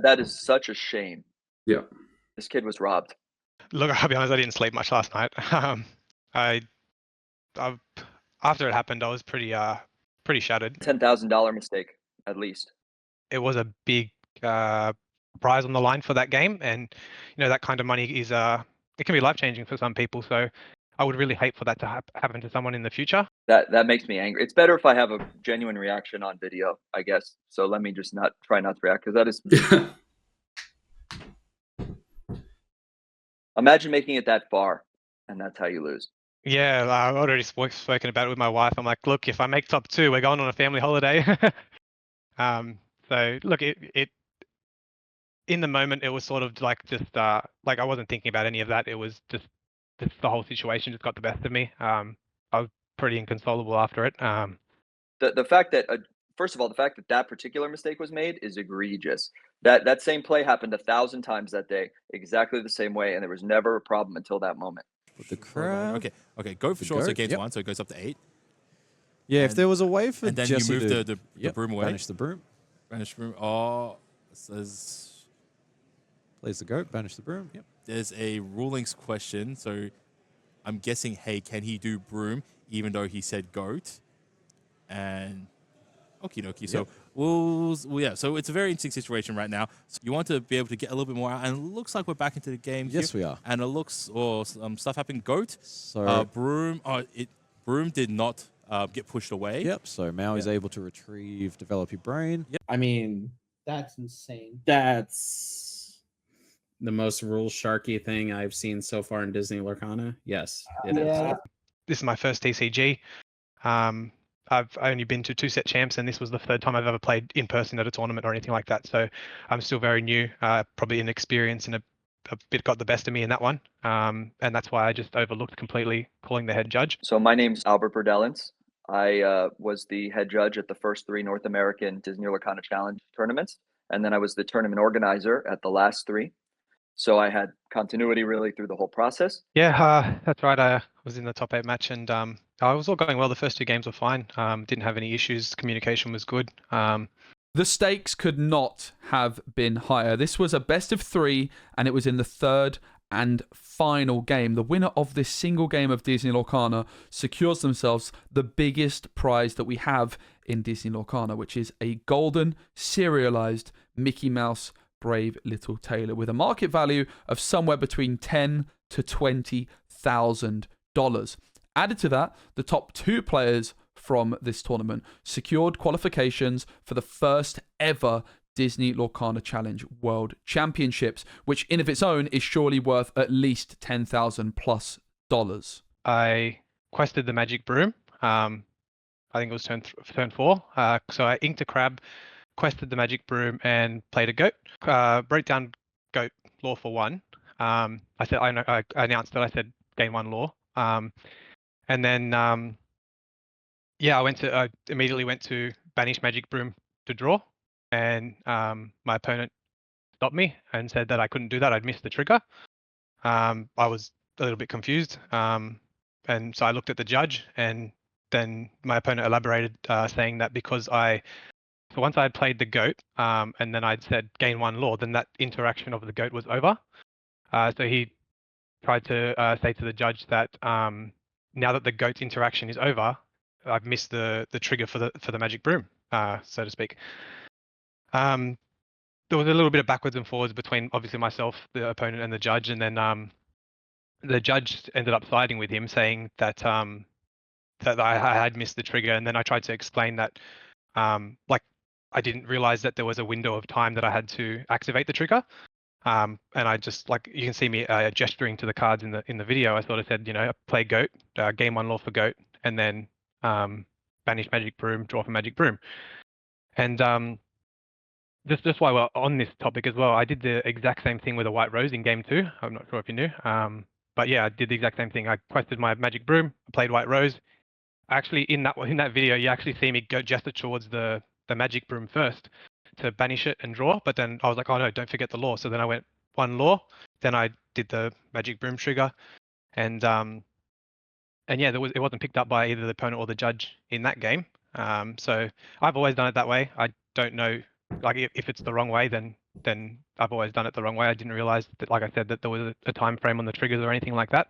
That is such a shame. Yeah. This kid was robbed. Look, I'll be honest, I didn't sleep much last night. I after it happened, I was pretty shattered. $10,000 mistake, at least. It was a big prize on the line for that game, and that kind of money is it can be life changing for some people. So I would really hate for that to happen to someone in the future. That makes me angry. It's better if I have a genuine reaction on video, I guess. So let me just try not to react, because that is. Imagine making it that far, and that's how you lose. Yeah, I've already spoken about it with my wife. I'm like, look, if I make top 2, we're going on a family holiday. So look, it in the moment, it was sort of like just like I wasn't thinking about any of that. It was just the whole situation just got the best of me. I was pretty inconsolable after it. The fact that first of all, the fact that that particular mistake was made is egregious. That same play happened 1,000 times that day, exactly the same way, and there was never a problem until that moment. With the crab. Okay, go for sure. So games 1, so it goes up to 8. Yeah, if there was a way for and then Jesse you move to the broom away. Banish the broom. Banish broom. Oh, it says plays the goat. Banish the broom. Yep. There's a rulings question, so I'm guessing, hey, can he do broom even though he said goat? And okie dokie. So yeah. So it's a very interesting situation right now. So you want to be able to get a little bit more out, and it looks like we're back into the game. Yes, here. we are. And it looks stuff happened. Goat. So broom. Broom did not get pushed away. Yep. So Mao is able to retrieve, develop your brain. Yep. I mean, that's insane. That's the most rule sharky thing I've seen so far in Disney Lorcana. Yes, it is. This is my first TCG. I've only been to 2 set champs, and this was the 3rd time I've ever played in person at a tournament or anything like that. So I'm still very new, probably inexperienced, and a bit got the best of me in that one. And that's why I just overlooked completely calling the head judge. So my name's Albert Berdelens. I was the head judge at the first 3 North American Disney Lorcana Challenge tournaments, and then I was the tournament organizer at the last 3. So I had continuity really through the whole process. Yeah, that's right. I was in the top 8 match, and I was all going well. The first 2 games were fine. Didn't have any issues. Communication was good. The stakes could not have been higher. This was a best of 3, and it was in the 3rd and final game. The winner of this single game of Disney Lorcana secures themselves the biggest prize that we have in Disney Lorcana, which is a golden serialized Mickey Mouse Brave Little Tailor with a market value of somewhere between $10,000 to $20,000. Added to that, the top 2 players from this tournament secured qualifications for the first ever Disney Lorcana Challenge World Championships, which in of its own is surely worth at least $10,000+. I quested the magic broom. I think it was turn 4. So I inked a crab, quested the magic broom, and played a goat. Broke down goat law for 1. I announced that I said game 1 law. And then I immediately went to banish magic broom to draw, and my opponent stopped me and said that I couldn't do that. I'd missed the trigger. I was a little bit confused, and so I looked at the judge, and then my opponent elaborated, saying that because so once I had played the goat, and then I'd said gain 1 law, then that interaction of the goat was over. So he tried to say to the judge that now that the goat's interaction is over, I've missed the trigger for the magic broom, so to speak. There was a little bit of backwards and forwards between obviously myself, the opponent, and the judge, and then the judge ended up siding with him, saying that that I had missed the trigger, and then I tried to explain that I didn't realize that there was a window of time that I had to activate the trigger. And I just, you can see me gesturing to the cards in the video. I sort of said, play goat, game 1 law for goat, and then banish magic broom, draw for magic broom. And just while we're on this topic as well, I did the exact same thing with a white rose in game 2. I'm not sure if you knew. But yeah, I did the exact same thing. I quested my magic broom, I played white rose. Actually, in that video, you actually see me go gesture towards the magic broom first to banish it and draw, but then I was like, oh no, don't forget the law. So then I went 1 law, then I did the magic broom trigger, and yeah, it wasn't picked up by either the opponent or the judge in that game. So I've always done it that way. I don't know, if it's the wrong way, then then I've always done it the wrong way. I didn't realize that, like I said, that there was a time frame on the triggers or anything like that.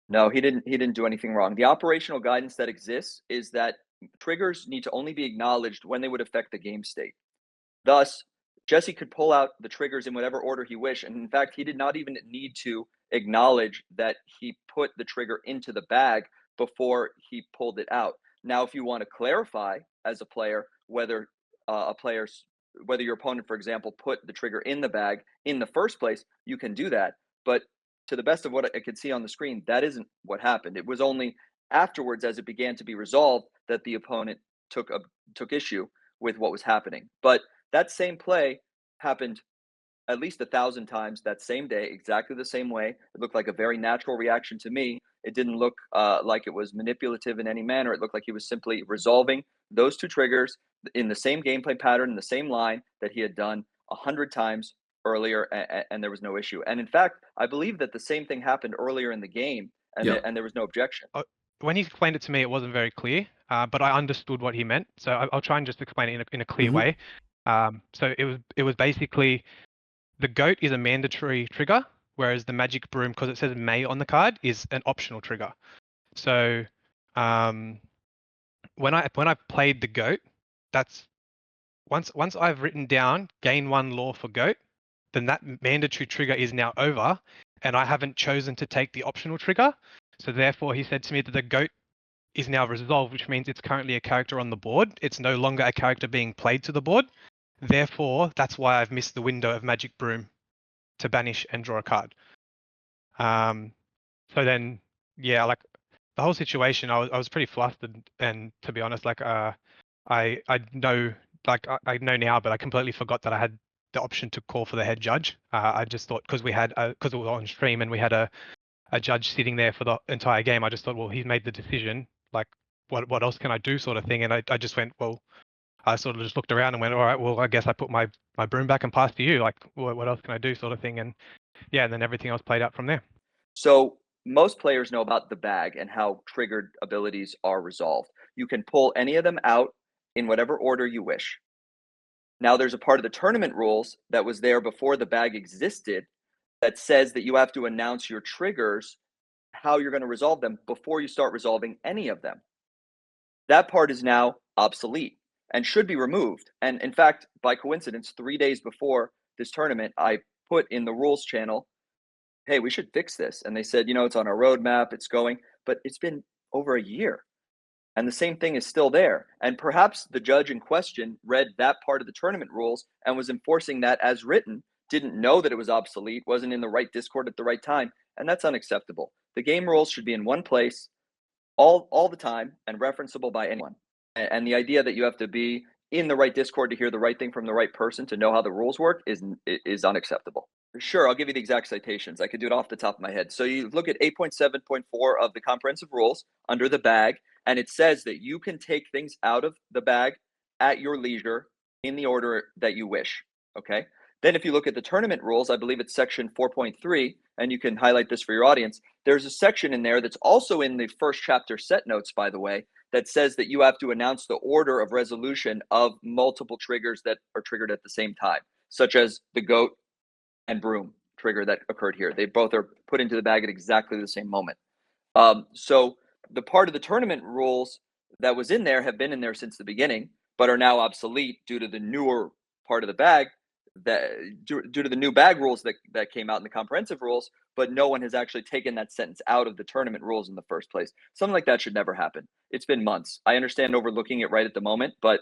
No, he didn't do anything wrong. The operational guidance that exists is that triggers need to only be acknowledged when they would affect the game state. Thus, Jesse could pull out the triggers in whatever order he wished, and in fact, he did not even need to acknowledge that he put the trigger into the bag before he pulled it out. Now, if you want to clarify as a player whether whether your opponent, for example, put the trigger in the bag in the first place, you can do that. But to the best of what I could see on the screen, that isn't what happened. It was only afterwards, as it began to be resolved, that the opponent took issue with what was happening. But that same play happened at least 1,000 times that same day, exactly the same way. It looked like a very natural reaction to me. It didn't look like it was manipulative in any manner. It looked like he was simply resolving those two triggers in the same gameplay pattern, in the same line that he had done 100 times earlier, and there was no issue. And in fact, I believe that the same thing happened earlier in the game, and, and there was no objection. When he explained it to me, it wasn't very clear, but I understood what he meant. So I'll try and just explain it in a clear way. So it was basically, the goat is a mandatory trigger, whereas the magic broom, because it says may on the card, is an optional trigger. So when I played the goat, that's once I've written down gain 1 law for goat, then that mandatory trigger is now over, and I haven't chosen to take the optional trigger. So therefore, he said to me that the goat is now resolved, which means it's currently a character on the board. It's no longer a character being played to the board. Therefore, that's why I've missed the window of Magic Broom to banish and draw a card. So then, yeah, like the whole situation, I was pretty flustered, and to be honest, like I know, like I know now, but I completely forgot that I had the option to call for the head judge. I just thought because it was on stream and we had a judge sitting there for the entire game, I just thought, well, he's made the decision. Like, what else can I do, sort of thing. And I just went, well, I sort of just looked around and went, all right, well, I guess I put my broom back and passed to you. Like, what else can I do, sort of thing. And yeah, and then everything else played out from there. So most players know about the bag and how triggered abilities are resolved. You can pull any of them out in whatever order you wish. Now, there's a part of the tournament rules that was there before the bag existed that says that you have to announce your triggers, how you're going to resolve them before you start resolving any of them. That part is now obsolete and should be removed. And in fact, by coincidence, 3 days before this tournament, I put in the rules channel, hey, we should fix this. And they said, it's on our roadmap, it's going, but it's been over a year. And the same thing is still there. And perhaps the judge in question read that part of the tournament rules and was enforcing that as written, didn't know that it was obsolete, wasn't in the right Discord at the right time. And that's unacceptable. The game rules should be in one place all the time and referenceable by anyone. And the idea that you have to be in the right Discord to hear the right thing from the right person to know how the rules work is unacceptable. Sure, I'll give you the exact citations. I could do it off the top of my head. So you look at 8.7.4 of the comprehensive rules under the bag, and it says that you can take things out of the bag at your leisure in the order that you wish. Okay. Then if you look at the tournament rules, I believe it's section 4.3, and you can highlight this for your audience. There's a section in there that's also in the first chapter set notes, by the way, that says that you have to announce the order of resolution of multiple triggers that are triggered at the same time, such as the goat and broom trigger that occurred here. They both are put into the bag at exactly the same moment. So the part of the tournament rules that was in there have been in there since the beginning, but are now obsolete due to the newer part of the bag, that due to the new bag rules that came out in the comprehensive rules, but no one has actually taken that sentence out of the tournament rules in the first place. Something like that should never happen. It's been months. I understand overlooking it right at the moment, but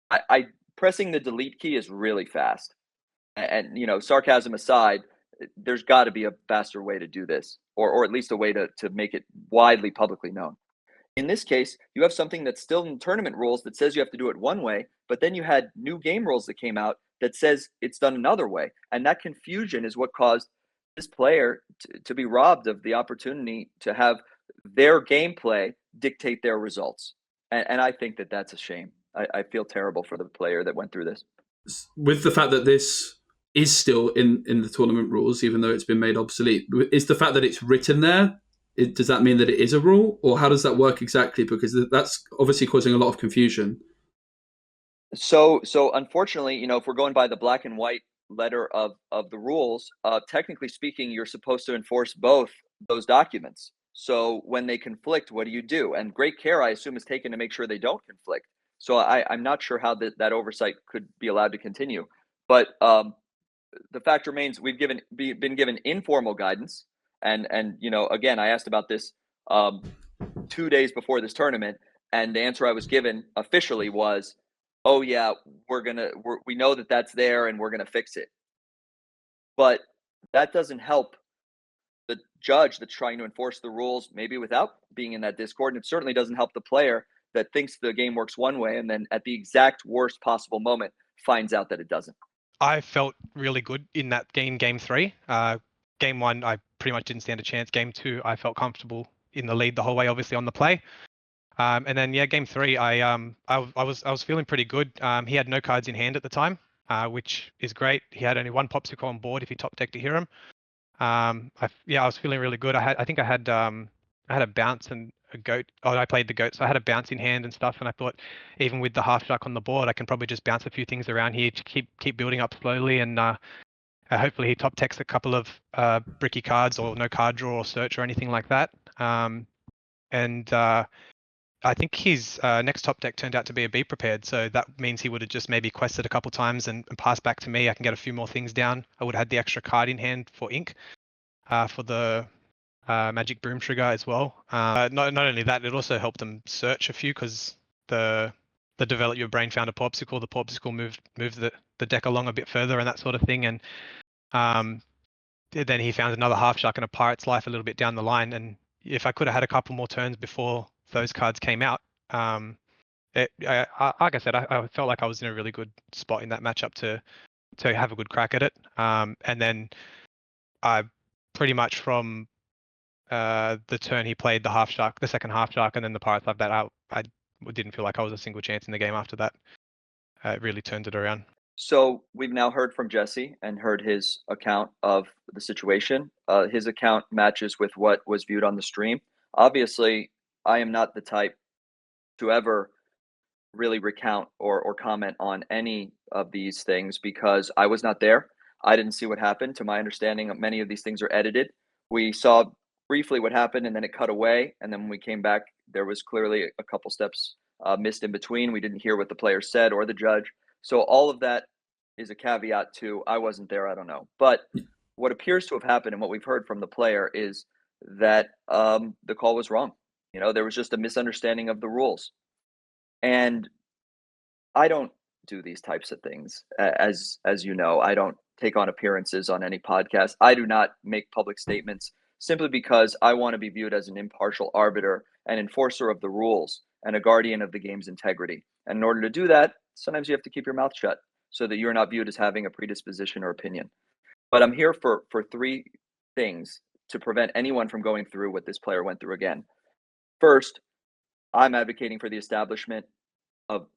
I pressing the delete key is really fast. And sarcasm aside, there's got to be a faster way to do this, or at least a way to make it widely publicly known. In this case, you have something that's still in tournament rules that says you have to do it one way, but then you had new game rules that came out that says it's done another way. And that confusion is what caused this player to be robbed of the opportunity to have their gameplay dictate their results. And I think that that's a shame. I feel terrible for the player that went through this. With the fact that this is still in the tournament rules, even though it's been made obsolete, is the fact that it's written there, does that mean that it is a rule, or how does that work exactly? Because that's obviously causing a lot of confusion. So unfortunately, if we're going by the black and white letter of the rules, technically speaking, you're supposed to enforce both those documents. So when they conflict, what do you do? And great care, I assume, is taken to make sure they don't conflict. So I'm not sure how that oversight could be allowed to continue. But the fact remains, we've been given informal guidance, and again, I asked about this 2 days before this tournament, and the answer I was given officially was, "Oh yeah, we know that that's there, and we're gonna fix it." But that doesn't help the judge that's trying to enforce the rules, maybe without being in that Discord, and it certainly doesn't help the player that thinks the game works one way, and then at the exact worst possible moment finds out that it doesn't. I felt really good in that game 3. Game 1, I pretty much didn't stand a chance. Game 2, I felt comfortable in the lead the whole way, obviously on the play. And then game 3, I was feeling pretty good. He had no cards in hand at the time, which is great. He had only one popsicle on board if he top decked to hear him. I was feeling really good. I think I had a bounce and a goat. Oh, I played the goat, so I had a bounce in hand and stuff. And I thought, even with the half shark on the board, I can probably just bounce a few things around here to keep building up slowly. And hopefully he top decks a couple of bricky cards or no card draw or search or anything like that. I think his next top deck turned out to be a be prepared, so that means he would have just maybe quested a couple times and passed back to me. I can get a few more things down. I would have had the extra card in hand for ink, for the magic broom trigger as well. Not only that, it also helped them search a few because the develop your brain found a popsicle. The popsicle moved the deck along a bit further and that sort of thing. And then he found another half shark and a pirate's life a little bit down the line. And if I could have had a couple more turns before those cards came out, like I said, I felt like I was in a really good spot in that matchup to have a good crack at it. And then I pretty much from the turn he played the second half shark, and then the pirates like that, I didn't feel like I was a single chance in the game after that. It really turned it around. So we've now heard from Jesse and heard his account of the situation. His account matches with what was viewed on the stream. Obviously, I am not the type to ever really recount or comment on any of these things because I was not there. I didn't see what happened. To my understanding, many of these things are edited. We saw briefly what happened and then it cut away. And then when we came back, there was clearly a couple steps missed in between. We didn't hear what the player said or the judge. So all of that is a caveat to I wasn't there, I don't know. But what appears to have happened and what we've heard from the player is that the call was wrong. There was just a misunderstanding of the rules. And I don't do these types of things. As you know, I don't take on appearances on any podcast. I do not make public statements simply because I want to be viewed as an impartial arbiter and enforcer of the rules and a guardian of the game's integrity. And in order to do that, sometimes you have to keep your mouth shut so that you're not viewed as having a predisposition or opinion. But I'm here for three things to prevent anyone from going through what this player went through again. First, I'm advocating for the establishment of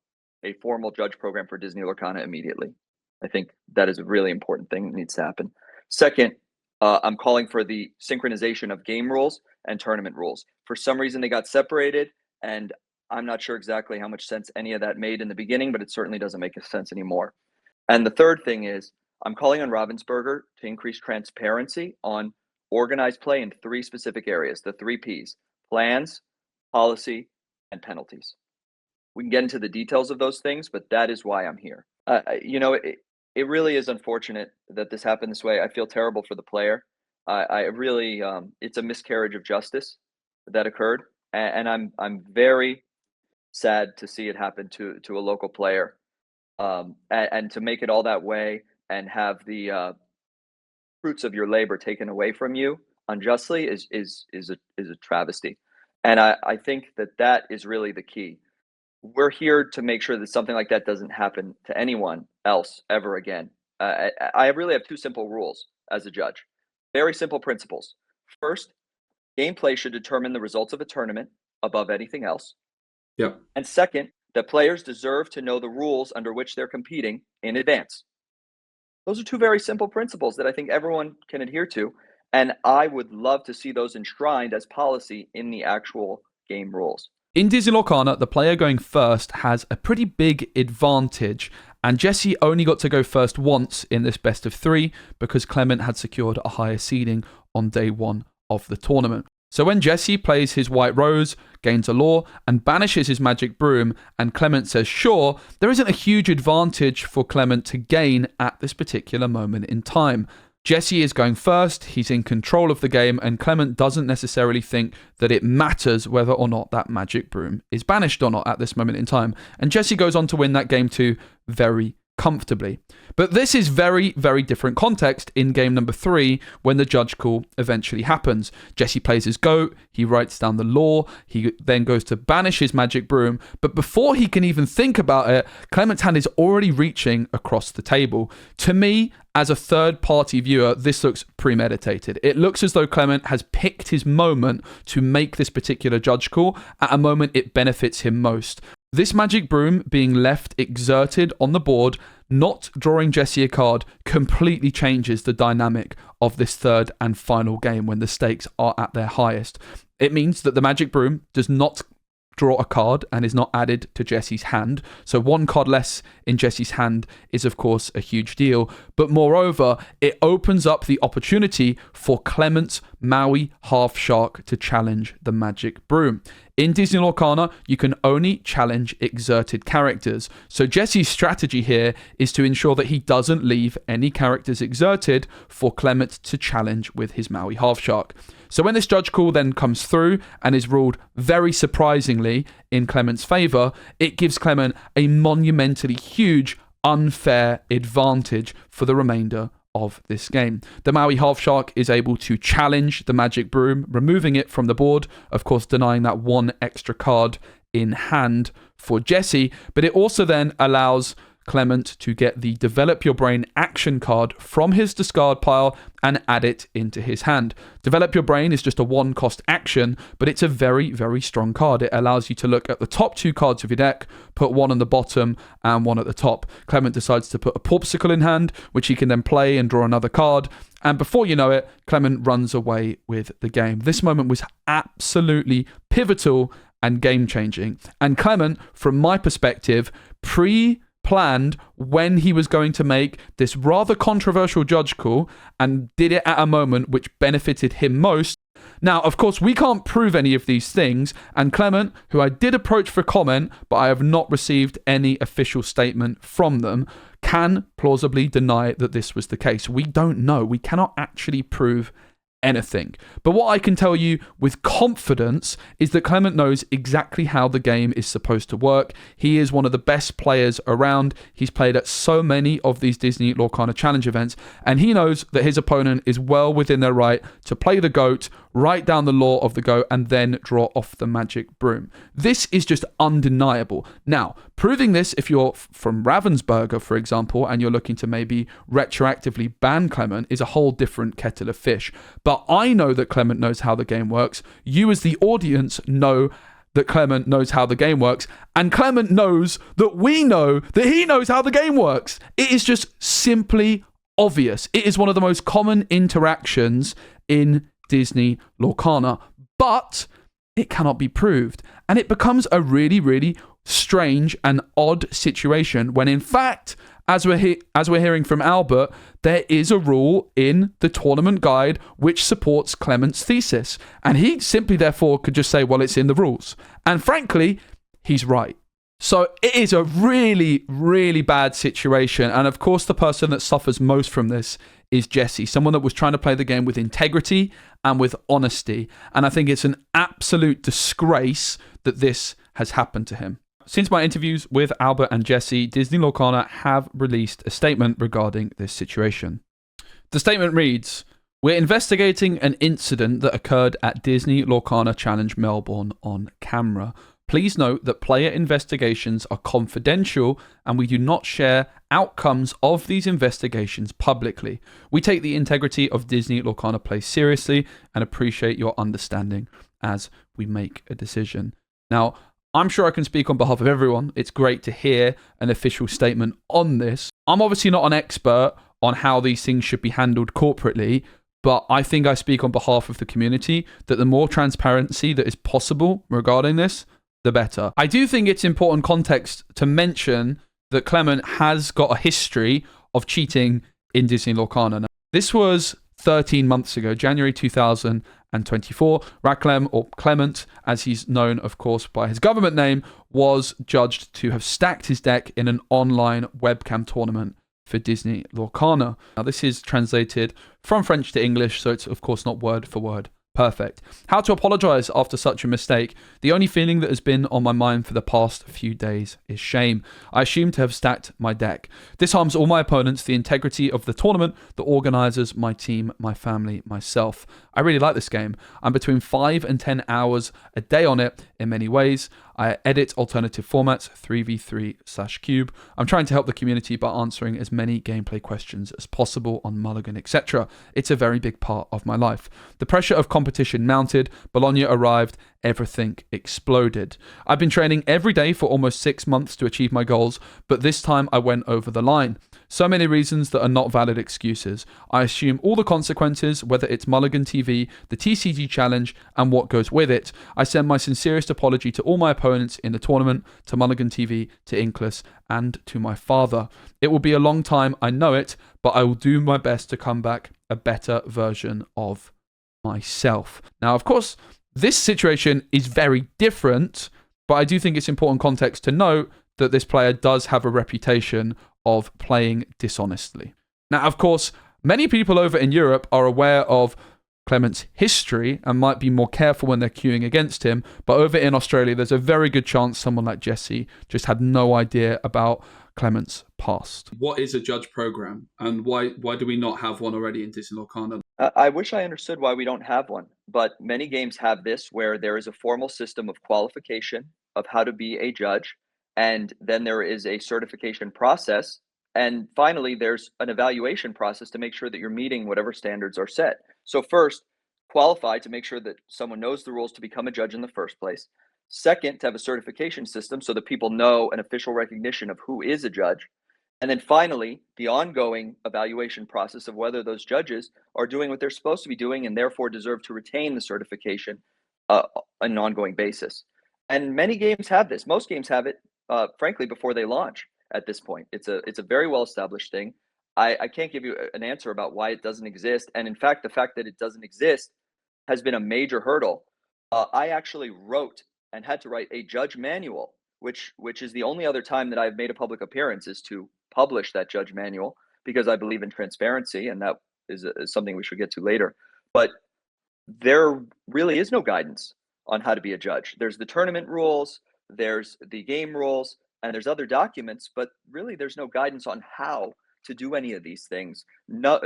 a formal judge program for Disney Lorcana immediately. I think that is a really important thing that needs to happen. Second, I'm calling for the synchronization of game rules and tournament rules. For some reason, they got separated, and I'm not sure exactly how much sense any of that made in the beginning, but it certainly doesn't make sense anymore. And the third thing is I'm calling on Ravensburger to increase transparency on organized play in three specific areas, the 3 Ps: plans, policy, and penalties. We can get into the details of those things, but that is why I'm here. It really is unfortunate that this happened this way. I feel terrible for the player. I really, it's a miscarriage of justice that occurred, and I'm very sad to see it happen to a local player, and to make it all that way and have the fruits of your labor taken away from you unjustly is a travesty. And I think that is really the key. We're here to make sure that something like that doesn't happen to anyone else ever again. I really have 2 simple rules as a judge. Very simple principles. First, gameplay should determine the results of a tournament above anything else. Yep. And second, that players deserve to know the rules under which they're competing in advance. Those are 2 very simple principles that I think everyone can adhere to. And I would love to see those enshrined as policy in the actual game rules. In Disney Lorcana, the player going first has a pretty big advantage, and Jesse only got to go first once in this best of 3 because Clement had secured a higher seeding on day 1 of the tournament. So when Jesse plays his White Rose, gains a law, and banishes his Magic Broom, and Clement says sure, there isn't a huge advantage for Clement to gain at this particular moment in time. Jesse is going first, he's in control of the game, and Clement doesn't necessarily think that it matters whether or not that Magic Broom is banished or not at this moment in time. And Jesse goes on to win that game too very comfortably. But this is very, very different context in game number 3 when the judge call eventually happens. Jesse plays his goat, he writes down the law, he then goes to banish his Magic Broom, but before he can even think about it, Clement's hand is already reaching across the table. To me, as a third-party viewer, this looks premeditated. It looks as though Clement has picked his moment to make this particular judge call at a moment it benefits him most. This Magic Broom being left exerted on the board, not drawing Jesse a card, completely changes the dynamic of this third and final game when the stakes are at their highest. It means that the Magic Broom does not draw a card and is not added to Jesse's hand. So 1 card less in Jesse's hand is of course a huge deal. But moreover, it opens up the opportunity for Clement's Maui Half Shark to challenge the Magic Broom. In Disney Lorcana, you can only challenge exerted characters. So Jesse's strategy here is to ensure that he doesn't leave any characters exerted for Clement to challenge with his Maui Half Shark. So when this judge call then comes through and is ruled very surprisingly in Clement's favour, it gives Clement a monumentally huge unfair advantage for the remainder of this game. The Maui Half Shark is able to challenge the Magic Broom, removing it from the board, of course denying that 1 extra card in hand for Jesse, but it also then allows Clement to get the Develop Your Brain action card from his discard pile and add it into his hand. Develop Your Brain is just a 1-cost action, but it's a very, very strong card. It allows you to look at the top 2 cards of your deck, put 1 on the bottom and 1 at the top. Clement decides to put a Porpsicle in hand, which he can then play and draw another card. And before you know it, Clement runs away with the game. This moment was absolutely pivotal and game-changing. And Clement, from my perspective, planned when he was going to make this rather controversial judge call and did it at a moment which benefited him most. Now, of course, we can't prove any of these things, and Clement, who I did approach for comment, but I have not received any official statement from them, can plausibly deny that this was the case. We don't know. We cannot actually prove anything. But what I can tell you with confidence is that Clement knows exactly how the game is supposed to work. He is one of the best players around. He's played at so many of these Disney Lorcana Challenge events, and he knows that his opponent is well within their right to play the goat, write down the law of the goat, and then draw off the Magic Broom. This is just undeniable. Now, proving this, if you're from Ravensburger, for example, and you're looking to maybe retroactively ban Clement, is a whole different kettle of fish. But I know that Clement knows how the game works. You as the audience know that Clement knows how the game works, and Clement knows that we know that he knows how the game works. It is just simply obvious. It is one of the most common interactions in Disney Lorcana, but it cannot be proved. And it becomes a really, really strange and odd situation when, in fact, as we're hearing from Albert, there is a rule in the tournament guide which supports Clement's thesis. And he simply, therefore, could just say, well, it's in the rules. And frankly, he's right. So it is a really, really bad situation. And of course, the person that suffers most from this is Jesse, someone that was trying to play the game with integrity and with honesty. And I think it's an absolute disgrace that this has happened to him. Since my interviews with Albert and Jesse, Disney Lorcana have released a statement regarding this situation. The statement reads, "We're investigating an incident that occurred at Disney Lorcana Challenge Melbourne on camera. Please note that player investigations are confidential and we do not share outcomes of these investigations publicly. We take the integrity of Disney Lorcana play seriously and appreciate your understanding as we make a decision." Now, I'm sure I can speak on behalf of everyone. It's great to hear an official statement on this. I'm obviously not an expert on how these things should be handled corporately, but I think I speak on behalf of the community that the more transparency that is possible regarding this, the better. I do think it's important context to mention that Clement has got a history of cheating in Disney Lorcana. Now, this was 13 months ago, January 2024. Raclem, or Clement, as he's known, of course, by his government name, was judged to have stacked his deck in an online webcam tournament for Disney Lorcana. Now, this is translated from French to English, so it's, of course, not word for word perfect. How to apologize after such a mistake? The only feeling that has been on my mind for the past few days is shame. I assume to have stacked my deck. This harms all my opponents, the integrity of the tournament, the organizers, my team, my family, myself. I really like this game. I'm between 5 and 10 hours a day on it in many ways. I edit alternative formats, 3v3/cube. I'm trying to help the community by answering as many gameplay questions as possible on Mulligan, etc. It's a very big part of my life. The pressure of competition mounted, Bologna arrived, everything exploded. I've been training every day for almost 6 months to achieve my goals, but this time I went over the line. So many reasons that are not valid excuses. I assume all the consequences, whether it's Mulligan TV, the TCG challenge, and what goes with it. I send my sincerest apology to all my opponents in the tournament, to Mulligan TV, to Inkless, and to my father. It will be a long time, I know it, but I will do my best to come back a better version of myself. Now, of course, this situation is very different, but I do think it's important context to note that this player does have a reputation of playing dishonestly. Now, of course, many people over in Europe are aware of Clement's history and might be more careful when they're queuing against him, but over in Australia, there's a very good chance someone like Jesse just had no idea about Clement's past. What is a judge program, and why do we not have one already in Disney Lorcana? I wish I understood why we don't have one, but many games have this, where there is a formal system of qualification of how to be a judge, and then there is a certification process, and finally there's an evaluation process to make sure that you're meeting whatever standards are set. So first, qualify to make sure that someone knows the rules to become a judge in the first place. Second, to have a certification system so that people know an official recognition of who is a judge. And then finally, the ongoing evaluation process of whether those judges are doing what they're supposed to be doing and therefore deserve to retain the certification on an ongoing basis. And many games have this. Most games have it, frankly, before they launch at this point. It's a very well-established thing. I can't give you an answer about why it doesn't exist. And in fact, the fact that it doesn't exist has been a major hurdle. I actually wrote and had to write a judge manual, which is the only other time that I've made a public appearance, is to publish that judge manual, because I believe in transparency, and that is something we should get to later. But there really is no guidance on how to be a judge. There's the tournament rules, there's the game rules, and there's other documents, but really there's no guidance on how to do any of these things. No,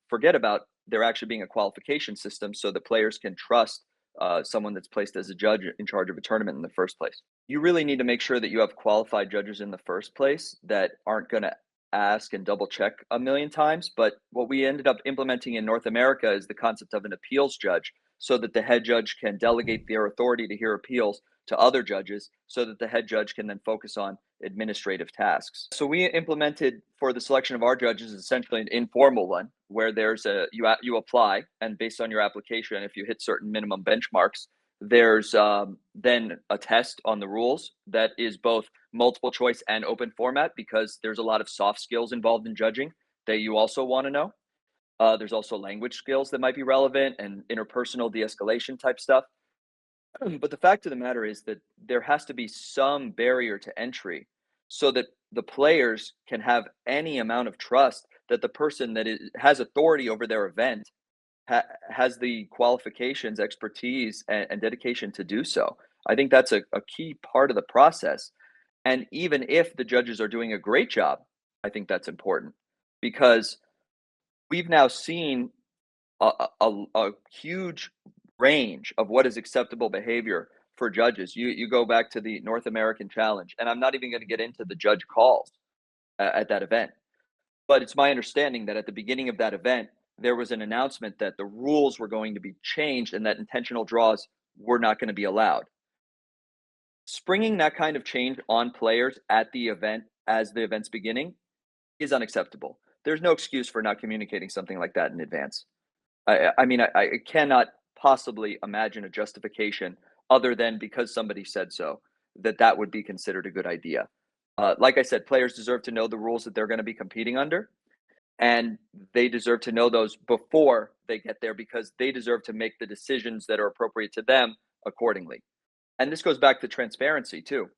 forget about there actually being a qualification system so that players can trust someone that's placed as a judge in charge of a tournament in the first place. You really need to make sure that you have qualified judges in the first place that aren't going to ask and double check a million times. But what we ended up implementing in North America is the concept of an appeals judge, so that the head judge can delegate their authority to hear appeals to other judges, so that the head judge can then focus on administrative tasks. So we implemented, for the selection of our judges, essentially an informal one, where there's you apply, and based on your application, if you hit certain minimum benchmarks, there's then a test on the rules that is both multiple choice and open format, because there's a lot of soft skills involved in judging that you also want to know. There's also language skills that might be relevant and interpersonal de-escalation type stuff. But the fact of the matter is that there has to be some barrier to entry so that the players can have any amount of trust that the person that has authority over their event has the qualifications, expertise, and dedication to do so. I think that's a key part of the process. And even if the judges are doing a great job, I think that's important, because we've now seen a huge range of what is acceptable behavior for judges. You go back to the North American Challenge, and I'm not even going to get into the judge calls at that event. But it's my understanding that at the beginning of that event, there was an announcement that the rules were going to be changed and that intentional draws were not going to be allowed. Springing that kind of change on players at the event as the event's beginning is unacceptable. There's no excuse for not communicating something like that in advance. I mean, I cannot possibly imagine a justification other than because somebody said so. that would be considered a good idea. Like I said, players deserve to know the rules that they're going to be competing under, and they deserve to know those before they get there, because they deserve to make the decisions that are appropriate to them accordingly. And this goes back to transparency too.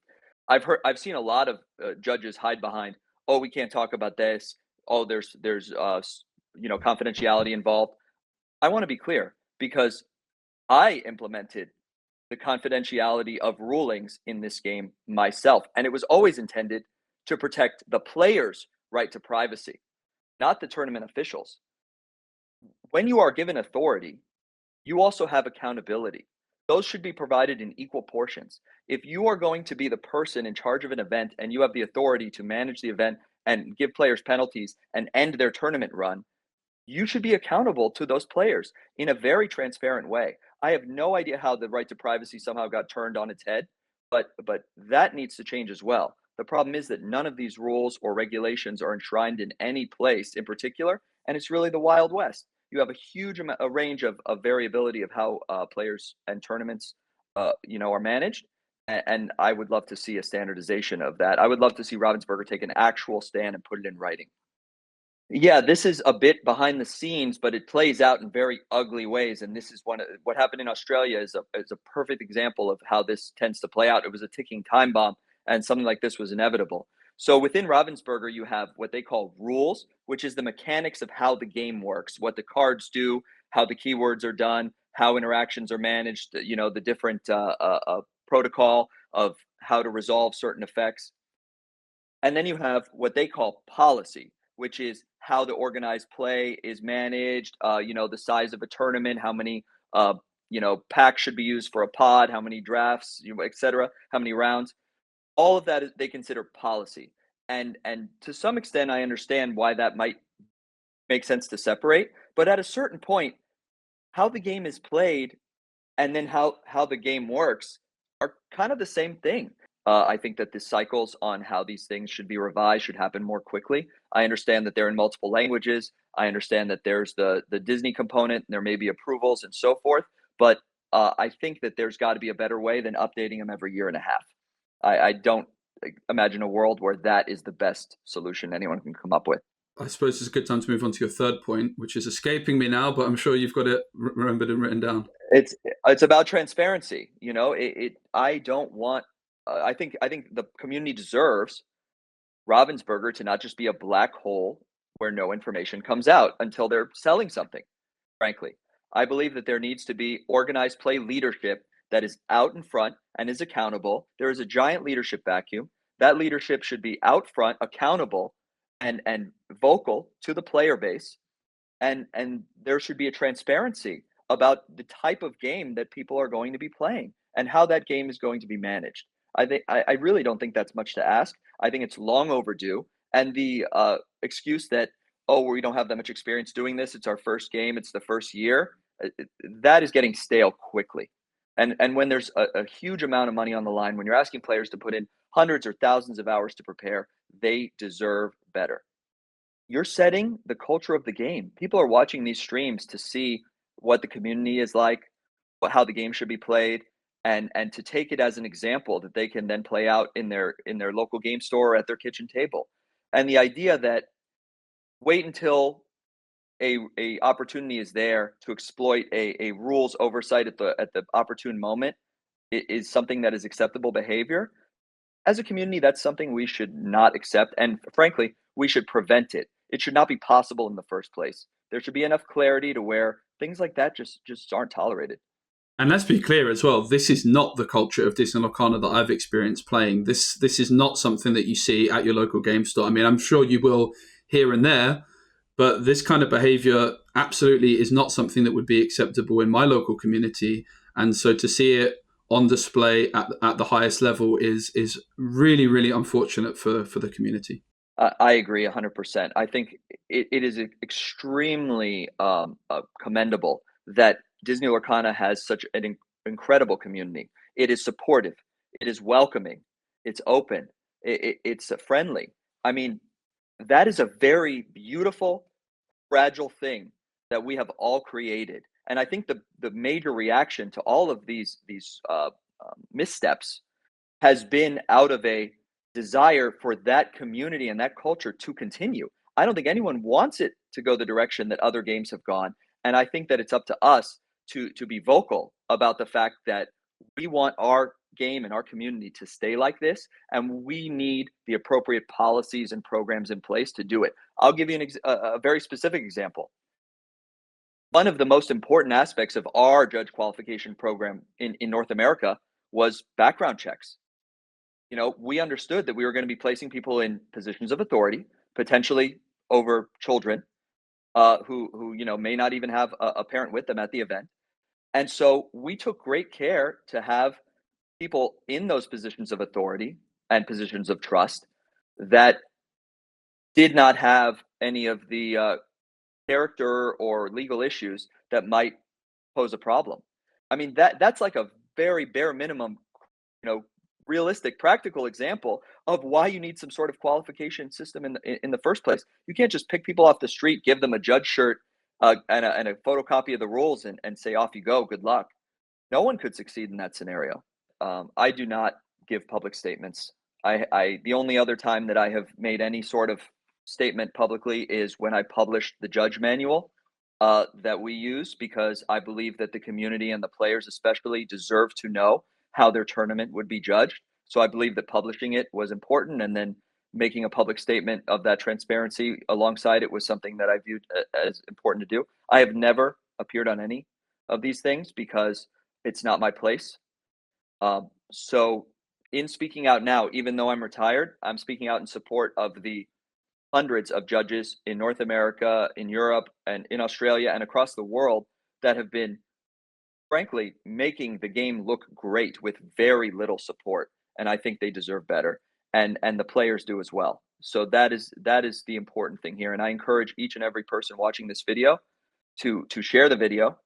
I've seen a lot of judges hide behind, oh, we can't talk about this. Oh, there's confidentiality involved. I want to be clear, because I implemented the confidentiality of rulings in this game myself, and it was always intended to protect the players' right to privacy, not the tournament officials. When you are given authority, you also have accountability. Those should be provided in equal portions. If you are going to be the person in charge of an event and you have the authority to manage the event and give players penalties and end their tournament run, you should be accountable to those players in a very transparent way. I have no idea how the right to privacy somehow got turned on its head, but that needs to change as well. The problem is that none of these rules or regulations are enshrined in any place in particular, and it's really the Wild West. You have a huge a range of variability of how players and tournaments, are managed. And I would love to see a standardization of that. I would love to see Ravensburger take an actual stand and put it in writing. Yeah, this is a bit behind the scenes, but it plays out in very ugly ways. And this is what happened in Australia is a perfect example of how this tends to play out. It was a ticking time bomb, and something like this was inevitable. So within Ravensburger, you have what they call rules, which is the mechanics of how the game works, what the cards do, how the keywords are done, how interactions are managed, the different protocol of how to resolve certain effects. And then you have what they call policy, which is how the organized play is managed, the size of a tournament, how many, packs should be used for a pod, how many drafts, et cetera, how many rounds. All of that they consider policy. And to some extent, I understand why that might make sense to separate. But at a certain point, how the game is played and then how the game works are kind of the same thing. I think that the cycles on how these things should be revised should happen more quickly. I understand that they're in multiple languages. I understand that there's the Disney component, and there may be approvals and so forth. But I think that there's got to be a better way than updating them every year and a half. I don't imagine a world where that is the best solution anyone can come up with. I suppose it's a good time to move on to your third point, which is escaping me now, but I'm sure you've got it remembered and written down. It's about transparency. I don't want. I think the community deserves Ravensburger to not just be a black hole where no information comes out until they're selling something. Frankly, I believe that there needs to be organized play leadership that is out in front and is accountable. There is a giant leadership vacuum. That leadership should be out front, accountable, and vocal to the player base, and there should be a transparency about the type of game that people are going to be playing and how that game is going to be managed. I really don't think that's much to ask. I think it's long overdue. And the excuse that, oh, we don't have that much experience doing this, it's our first game, it's the first year, that is getting stale quickly. And when there's a huge amount of money on the line, when you're asking players to put in hundreds or thousands of hours to prepare, they deserve better. You're setting the culture of the game. People are watching these streams to see what the community is like, how the game should be played, and to take it as an example that they can then play out in their local game store or at their kitchen table. And the idea that wait until a opportunity is there to exploit a rules oversight at the opportune moment is something that is acceptable behavior. As a community, that's something we should not accept, and frankly, we should prevent it. It should not be possible in the first place. There should be enough clarity to where things like that just aren't tolerated. And let's be clear as well, this is not the culture of Disney Lorcana that I've experienced playing. This is not something that you see at your local game store. I mean, I'm sure you will here and there, but this kind of behavior absolutely is not something that would be acceptable in my local community. And so to see it on display at the highest level is really, really unfortunate for the community. I agree 100%. I think it is extremely commendable that Disney Lorcana has such an incredible community. It is supportive. It is welcoming. It's open. It's friendly. I mean, that is a very beautiful, fragile thing that we have all created. And I think the major reaction to all of these missteps has been out of a desire for that community and that culture to continue. I don't think anyone wants it to go the direction that other games have gone. And I think that it's up to us to be vocal about the fact that we want our game and our community to stay like this, and we need the appropriate policies and programs in place to do it. I'll give you a very specific example. One of the most important aspects of our judge qualification program in North America was background checks. You know, we understood that we were going to be placing people in positions of authority, potentially over children, who you know may not even have a parent with them at the event. And so we took great care to have people in those positions of authority and positions of trust that did not have any of the character or legal issues that might pose a problem. I mean, that's like a very bare minimum, you know, realistic, practical example of why you need some sort of qualification system in the first place. You can't just pick people off the street, give them a judge shirt and a photocopy of the rules and say, off you go, good luck. No one could succeed in that scenario. I do not give public statements. The only other time that I have made any sort of statement publicly is when I published the judge manual that we use, because I believe that the community and the players especially deserve to know how their tournament would be judged. So I believe that publishing it was important, and then making a public statement of that transparency alongside it was something that I viewed as important to do. I have never appeared on any of these things because it's not my place. So in speaking out now, even though I'm retired, I'm speaking out in support of the hundreds of judges in North America, in Europe, and in Australia, and across the world that have been, frankly, making the game look great with very little support. And I think they deserve better, and the players do as well. So that is the important thing here. And I encourage each and every person watching this video to share the video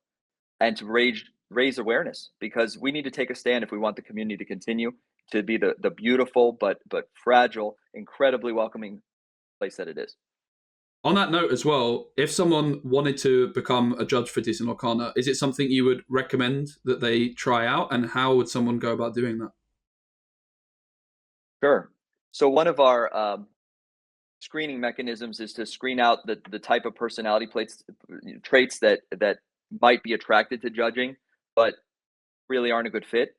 and to raise awareness, because we need to take a stand if we want the community to continue to be the beautiful but fragile, incredibly welcoming place that it is. On that note as well, if someone wanted to become a judge for Disney Lorcana, is it something you would recommend that they try out, and how would someone go about doing that? Sure. So one of our screening mechanisms is to screen out the type of personality traits that might be attracted to judging, but really aren't a good fit.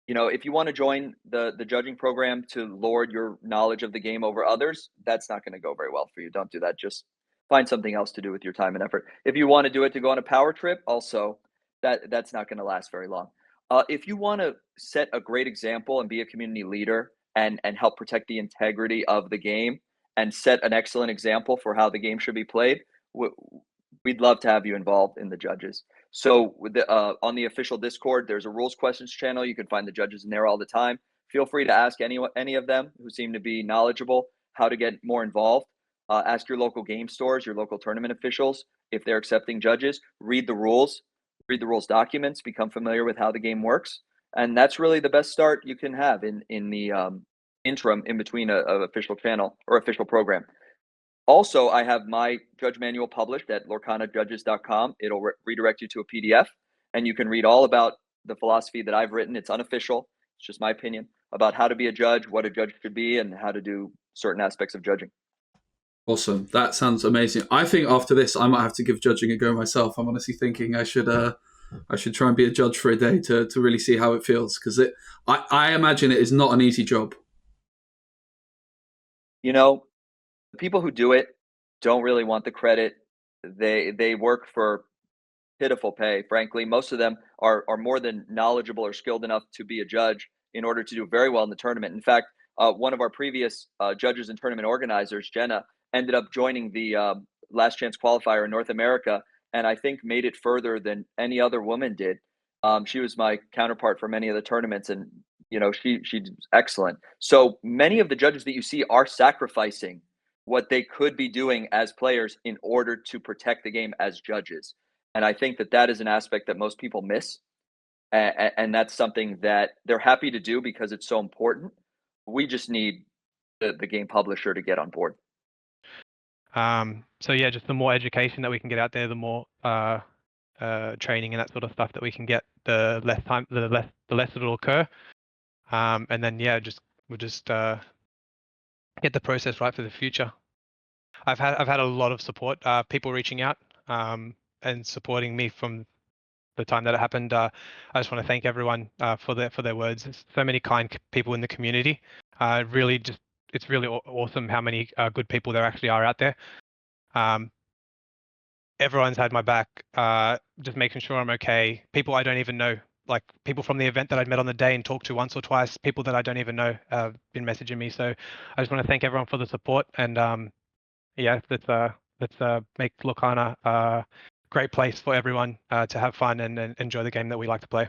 You know, if you want to join the judging program to lord your knowledge of the game over others, that's not going to go very well for you. Don't do that. Just find something else to do with your time and effort. If you want to do it to go on a power trip, also that's not going to last very long. If you want to set a great example and be a community leader and help protect the integrity of the game and set an excellent example for how the game should be played, we'd love to have you involved in the judges. So on the official Discord, there's a rules questions channel. You can find the judges in there all the time. Feel free to ask any of them who seem to be knowledgeable how to get more involved. Ask your local game stores, your local tournament officials, if they're accepting judges. Read the rules documents, become familiar with how the game works. And that's really the best start you can have in the interim in between a official channel or official program. Also, I have my judge manual published at lorcanajudges.com. It'll redirect you to a PDF, and you can read all about the philosophy that I've written. It's unofficial. It's just my opinion about how to be a judge, what a judge should be, and how to do certain aspects of judging. Awesome. That sounds amazing. I think after this, I might have to give judging a go myself. I'm honestly thinking I should try and be a judge for a day to really see how it feels, because I imagine it is not an easy job. You know, the people who do it don't really want the credit. They work for pitiful pay. Frankly, most of them are more than knowledgeable or skilled enough to be a judge in order to do very well in the tournament. In fact, one of our previous judges and tournament organizers, Jenna, ended up joining the last chance qualifier in North America, and I think made it further than any other woman did. She was my counterpart for many of the tournaments, and you know, she's excellent. So many of the judges that you see are sacrificing what they could be doing as players in order to protect the game as judges. And I think that is an aspect that most people miss. And that's something that they're happy to do because it's so important. We just need the game publisher to get on board. So yeah, just the more education that we can get out there, the more training and that sort of stuff that we can get, the less it'll occur. And then we'll just get the process right for the future. I've had a lot of support, people reaching out and supporting me from the time that it happened. I just want to thank everyone for their words. There's so many kind people in the community. It's really awesome how many good people there actually are out there. Everyone's had my back, just making sure I'm okay. People I don't even know, like people from the event that I'd met on the day and talked to once or twice, people that I don't even know have been messaging me. So I just want to thank everyone for the support, and let's make Lorcana a great place for everyone to have fun and enjoy the game that we like to play.